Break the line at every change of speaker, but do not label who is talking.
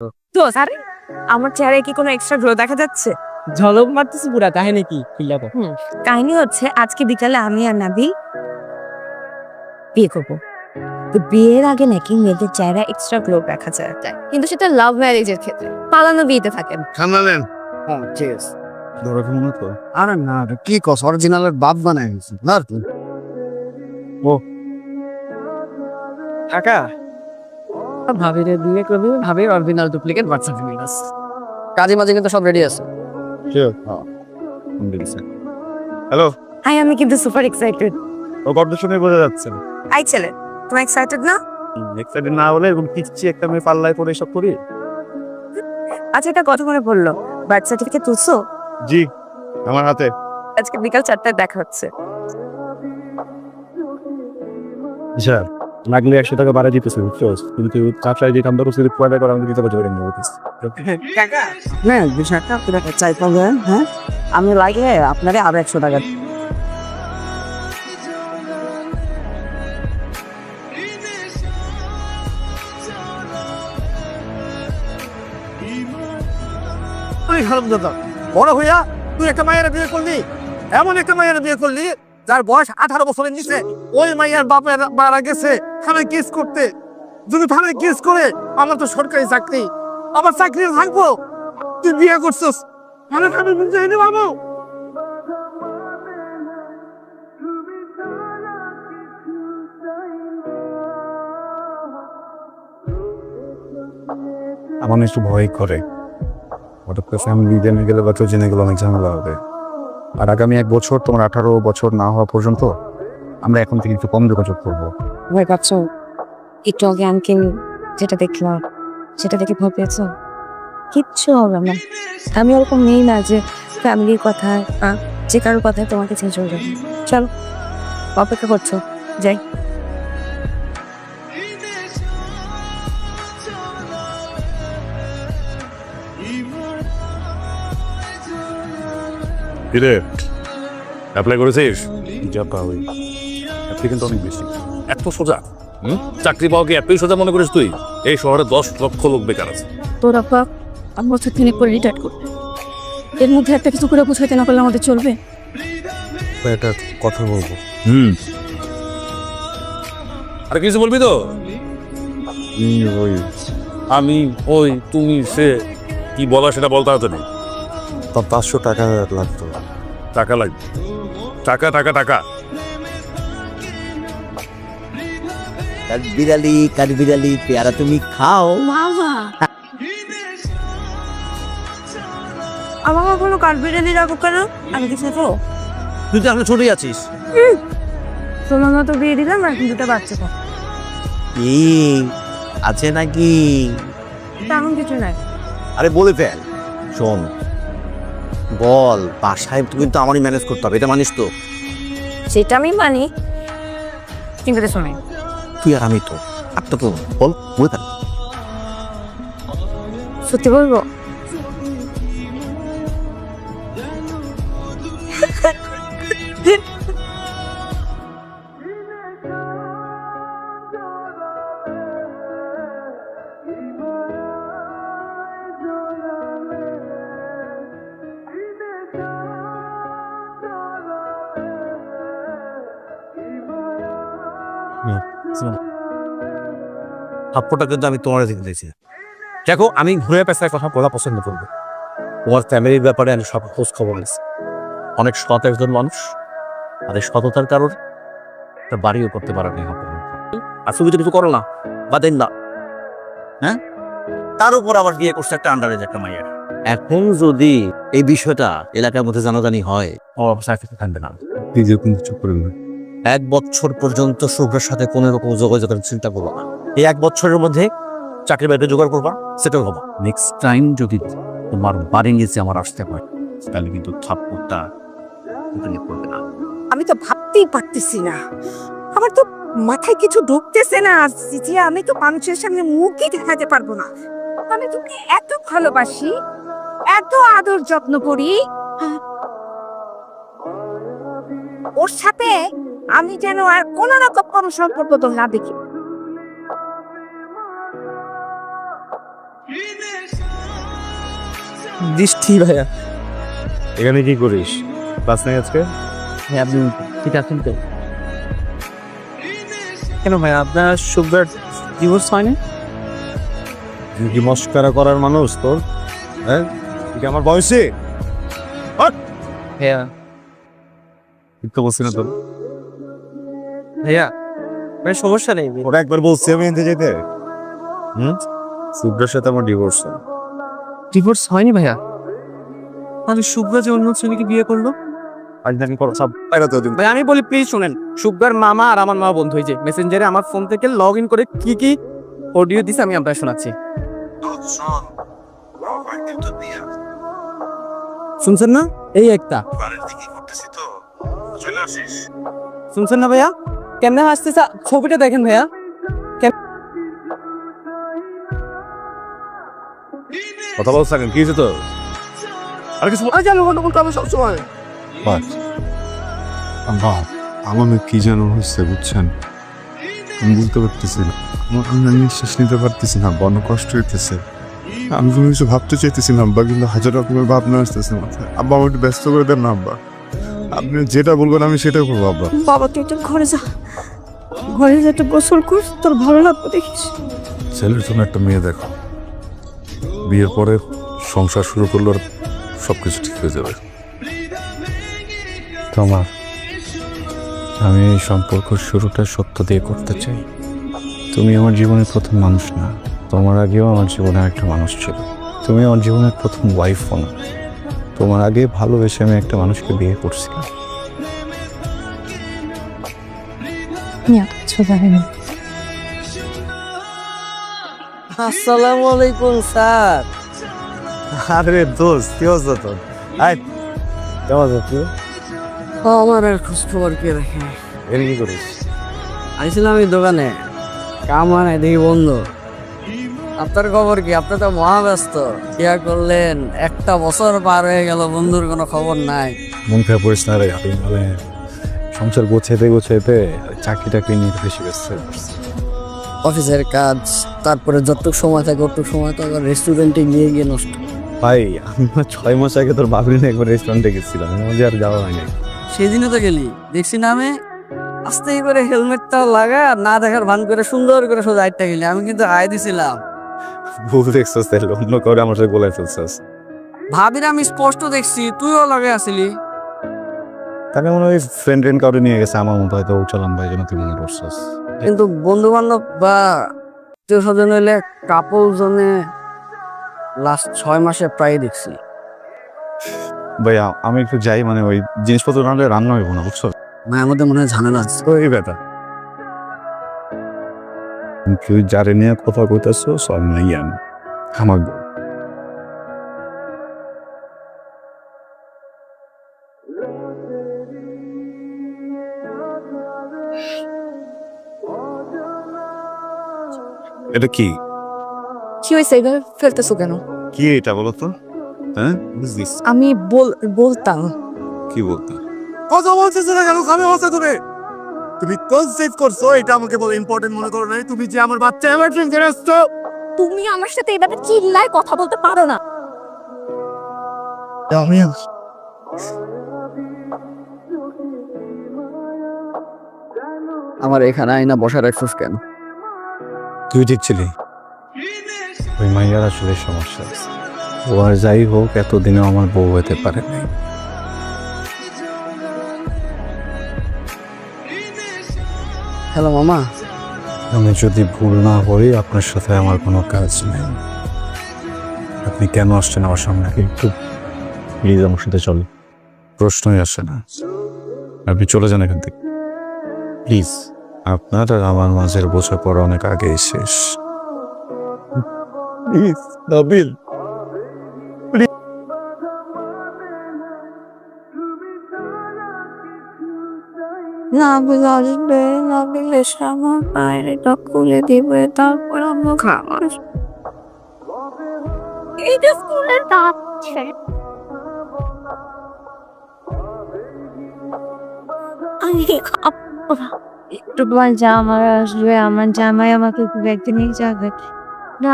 তো আরে আমার চেহারায় কি কোনো এক্সট্রা গ্লো দেখা যাচ্ছে?
ঝলক মারতেছি পুরা কাহিনী কি খুললা কও।
কাহিনী হচ্ছে আজকে বিকালে আমি আর নাবি বিয়ে করবো। তো বিয়ের আগে নাকি মেয়েদের চেহারা এক্সট্রা গ্লো দেখা যায়, কিন্তু সেটা লাভ ম্যারেজের ক্ষেত্রে, পালানো বিয়েতে থাকেন।
ঠান্ডা নেন।
হ্যাঁ ঠিক আছে।
ধরে মনে তো
আরে না রে, কি কস অরিজিনালের বাপ বানায় গেছে না তুই?
কাকা ভাবিরে বিয়ে করবে, ভাবি অরিজিনাল ডুপ্লিকেট বার্থ সার্টিফিকেট আছে, কাজে মাঝে কিন্তু সব রেডি আছে।
হ্যালো,
হাই, আমি কিন্তু সুপার এক্সাইটেড।
ও গর্দ শুনে বোঝা যাচ্ছে না।
আই ছেলে, তুমি এক্সাইটেড না?
এক্সাইটেড না হলে এবং পিচ্ছি একটা মেয়ে পাল্লায় পরে এসব করি।
আচ্ছা, এটা কথা মনে পড়লো, বার্থ সার্টিফিকেট তুলছো?
জি, আমার হাতে।
আজকে বিকাল 4টায় দেখা হচ্ছে।
স্যার, লাগলে 100 টাকা বাড়া দিতেছে, বুঝছো? কিন্তু চাচাই যে কামটা করছে কোয়াটা করে আমাকে দিতে পারবে না বলতেছে।
কাকা
না বিষয়টা আপনাকে চাই পাবে। হ্যাঁ আমি লাগে আপনারে আরো 100 টাকা
খারাপ দাদা, বড় হইয়া তুই একটা মায়ের বিয়ে করলি, এমন একটা মায়ের বিয়ে করলি যার বয়স 18 বছরের নিচে। ওই মাইয়ার বাপের মারা গেছে থানায় কেস করতে। যদি থানায় কেস করে, আমার তো সরকারি চাকরি, আমার চাকরি থাকবো, তুই বিয়ে করছিস মানে আমি বুঝে নি বাবু।
আমার একটু ভয় করে, হঠাৎ করে ফ্যামিলি জেনে গেলে বা কেউ জেনে গেলে অনেক ঝামেলা হবে। আর আগামী 1 বছর, তোমার 18 বছর না হওয়া পর্যন্ত আমরা এখন থেকে একটু কম যোগাযোগ করবো।
ভয় পাচ্ছ? একটু আগে আঙ্কেল যেটা দেখলাম সেটা দেখে ভয় পেয়েছো? কিচ্ছু হবে না। আমি ওরকম নেই না যে ফ্যামিলির কথায় যে কারোর কথায় তোমাকে চেঞ্জ হয়ে যাবে। চলো, অপেক্ষা করছো, যাই।
কিরে, অ্যাপ্লাই করেছিস? যা পাওই অ্যাপ্লিকেন্ট অনেক বেশি।
এত সোজা? চাকরি পাওয়া কি এতই সোজা মনে করিস তুই? এই শহরে 10 লক্ষ লোক বেকার আছে।
তোর আপা আমি বছর 3 পরে রিটায়ার করবে, এর মধ্যে একটা কিছু করে বুঝাইতে না পারলে আমাদের চলবে?
একটা কথা বলবো।
আর কিছু বলবি তো?
ওই
আমি, ওই, তুমি, সে, কি বলা সেটা বলতে হতো না।
500 টাকা লাগতো।
টাকা লাগবে? টাকা টাকা টাকা
কাঠবিড়ালি পেয়ারা তুমি খাও।
মামা আমার কোনো কাঠবিড়ালি রাখো কেন? আমি কি ছোট?
তুই তো এখন ছোটই আছিস।
তোমার মতো বিয়ে দিলাম আর দুটো বাচ্চা পাবো,
কি আছে নাকি?
তেমন কিছু নাই।
আরে বলে ফেল। শোন, বল, বাসায় কিন্তু আমারই ম্যানেজ করতে হবে, এটা মানিস তো?
সেটা আমি মানি, কিন্তু রে শোনাই,
তুই আর আমি তো একটা তো বল, বলে ফেল।
সত্যি বলবো?
থাপ্পড়টা কিন্তু আমি তোমার দিকে দিয়েছি। দেখো, আমি ঘুরে পেশায় কথা বলা পছন্দ করবো। তোমার ফ্যামিলির ব্যাপারে আমি সব খোঁজ খবর নিয়েছি। অনেক সৎ একজন মানুষ, আর এই সততার কারণ তার বাড়িও করতে পারে না। আর তুমি তো কিছু করো না, বাদেন না, হ্যাঁ? তার উপর আবার বিয়ে করছে একটা আন্ডারেজ একটা মাইয়ের। এখন যদি এই বিষয়টা এলাকার মধ্যে জানাজানি হয়, আমার অবস্থা থাকবে না।
নিজে কিন্তু চুপ করে না।
1 বছর পর্যন্ত শুভ্রের সাথে কোনো রকম যোগাযোগের চিন্তা করবো না। এই 1 বছরের মধ্যে চাকরি বাকরি জোগাড় করবা, সেটেল হবা। নেক্সট টাইম যদি তোমার বাড়ি নিচে আমার আসতে হয়, তাহলে কিন্তু থাপ্পড়টা করবে না।
আমি তো ভাবতেই পারতেছি না, আমার তো মাথায় কিছু ঢুকতেছে না যে আমি তো মানুষের সামনে মুখই দেখাতে পারবো না। আমি তোকে এত ভালোবাসি, এত আদর যত্ন করি, ওর সাথে আমি যেন আর কোন রকম কোনো সম্পর্ক তো না দেখি।
দৃষ্টি ভাইয়া।
এখানে কি করিস? ক্লাস নেই আজকে?
হ্যাঁ, আপনি ঠিক আছেন তো? কেন ভাইয়া, আপনার সুগার ডিভোর্স হয়নি?
তুই কি মস্করা করার মানুষ তোর? হ্যাঁ, তুই কি আমার বয়সে?
ভাইয়া
ঠিক তো বলছি না তোর?
ভাইয়া ভাই সমস্যা নেই।
ওরা একবার বলছি আমি এনতে যেতে। সুব্রার সাথে আমার ডিভোর্স।
ডিভোর্স হয়নি ভাইয়া? মানে সুব্রা যে অন্য ছেলেকে বিয়ে করলো?
আজ নাকি করো সব বাইরে তো দিন।
ভাই আমি বলি প্লিজ শুনেন, সুব্রার মামা আর আমার মা বন্ধু হয়েছে, মেসেঞ্জারে আমার ফোন থেকে লগ ইন করে কি কি অডিও দিছে আমি আপনাকে শোনাচ্ছি। শুনছেন না? এই একটা শুনছেন না ভাইয়া? কেমনে হাসতেছে, ছবিটা দেখেন ভাইয়া।
কথা বলছ কেন? কি হয়েছে তোর? আর কিছু বল-
জানো গন্ডগোল করবে সবসময়।
আমার কি যেন হচ্ছে বুঝছেন, আমি বুঝতে পারতেছি না, আমার নিঃশ্বাস নিতে পারতেছি না, বড় কষ্ট হইতেছে। আমি কোনো কিছু ভাবতে চাইতেছি না আব্বা, কিন্তু হাজার রকমের ভাবনা আসতেছে মাথায়। আব্বা আমার একটু ব্যস্ত করে দেন না আব্বা, আপনি যেটা বলবেন আমি সেটা করবো আব্বা।
বাবা তুই একটু ঘরে যা, ঘরে যা, একটু গোসল কর, তোর ভালো লাগবে দেখিস।
ছেলের জন্য একটা মেয়ে দেখো, বিয়ের পরে সংসার শুরু করলে ওর সবকিছু ঠিক হয়ে যাবে। তোমার আমি এই সম্পর্ক শুরুটা সত্য দিয়ে করতে চাই। তুমি আমার জীবনের প্রথম মানুষ না, তোমার আগেও আমার জীবনে একটা মানুষ ছিল। তুমি আমার জীবনের প্রথম ওয়াইফও না, তোমার আগে ভালোবেসে আমি একটা মানুষকে বিয়ে করছিলাম।
আসসালামু আলাইকুম স্যার।
আরে দোস্ত, কি অবস্থা তোর? আয়, কেমন আছো তুই?
আমার আর খোঁজ খবর কে রাখে?
এর কি করিস?
আইছিলাম এই দোকানে, কাম হয় নাই, দেখি বন্ধ। আপনার খবর কি? আপনি তো মহাব্যস্ত, বিয়া করলেন, একটা বছর পার হয়ে গেল, বন্ধুর কোনো খবর নাই।
মন খারাপ করিস না রে, আমি মানে সংসার গোছাইতে গোছাইতে চাকরি টাকরি নিয়ে বেশি ব্যস্ত হয়ে পড়ছি।
অফিসের কাজ, তারপরে যতটুকু সময় থাকে অতটুক সময় তো আবার রেস্টুরেন্টে গিয়ে গিয়ে নষ্ট।
ভাই আমি 6 মাস আগে তোর বাবরি নিয়ে একবার রেস্টুরেন্টে গেছিলাম, মজা আর যাওয়া হয়নি।
সেদিনও তো গেলি, দেখছি না আমি আস্তে করে হেলমেটটাও লাগা, না দেখার ভান করে সুন্দর করে সোজা আইটটা গেলি। আমি কিন্তু আয় দিছিলাম।
ভুল দেখছিস তাহলে, অন্য কাউরে আমার সাথে গোলায় ফেলছিস।
ভাবির আমি স্পষ্ট দেখছি তুইও লাগে আসিলি।
তাকে মনে হয় ফ্রেন্ড কাউরে নিয়ে গেছে আমার মতো, হয়তো চালান ভাই জন্য তুই মনে করছিস।
কিন্তু বন্ধু বান্ধব বা আত্মীয় স্বজন হইলে কাপল জনে লাস্ট 6 মাসে প্রায় দেখছি।
ভাই আমি একটু যাই, মানে ওই জিনিসপত্র না হলে রান্না হইব না, বুঝছো?
মায়ের মধ্যে মনে হয় ঝামেলা আছে।
ওই বেটা তুই যারে নিয়ে কথা কইতেছো সব নাই আমি আমার বউ। এটা কি?
কি হয়েছে, এইভাবে ফেলতেছো কেন?
কি এটা বলো তো? হ্যাঁ বুঝছিস
আমি বলতাম।
কি বলতো?
কথা বলতেছে না কেন? খাবে বলছে তুমি, তুমি কনসেপ্ট করছো, এটা আমাকে বলে ইম্পর্টেন্ট মনে করো নাই? তুমি যে আমার বাচ্চা এমার্জেন্সি আসছো,
তুমি আমার সাথে এইভাবে চিল্লায় কথা বলতে পারো না।
আমি
আমার এখানে আইনা বসা রাখছিস কেন?
তুই ঠিক ছিলি, ওই মাইয়ার আসলে সমস্যা আছে। ও আর যাই হোক এতদিনেও আমার বউ হতে পারে নাই।
হ্যালো মামা।
আমি যদি ভুল না করি আপনার সাথে আমার কোনো কাজ নেই। আপনি কেন আসছেন আমার সামনে? একটু প্লিজ আমার সাথে চল। প্রশ্নই আসে না, আপনি চলে যান এখান থেকে প্লিজ। আপনার আর আমার মাঝের বোঝাপড়া অনেক আগেই শেষ। প্লিজ নাবিল।
নাবিল আসবে, নাবিল এসে আমার বাইরেটা খুলে দিবে, তারপর আমরা খাবার। এইটা স্কুলের ডাকছে। আমি খাবো না। একটু তোমার জামাই আসবে, আমার জামাই আমাকে একটু একদিন নিয়ে যাবে না।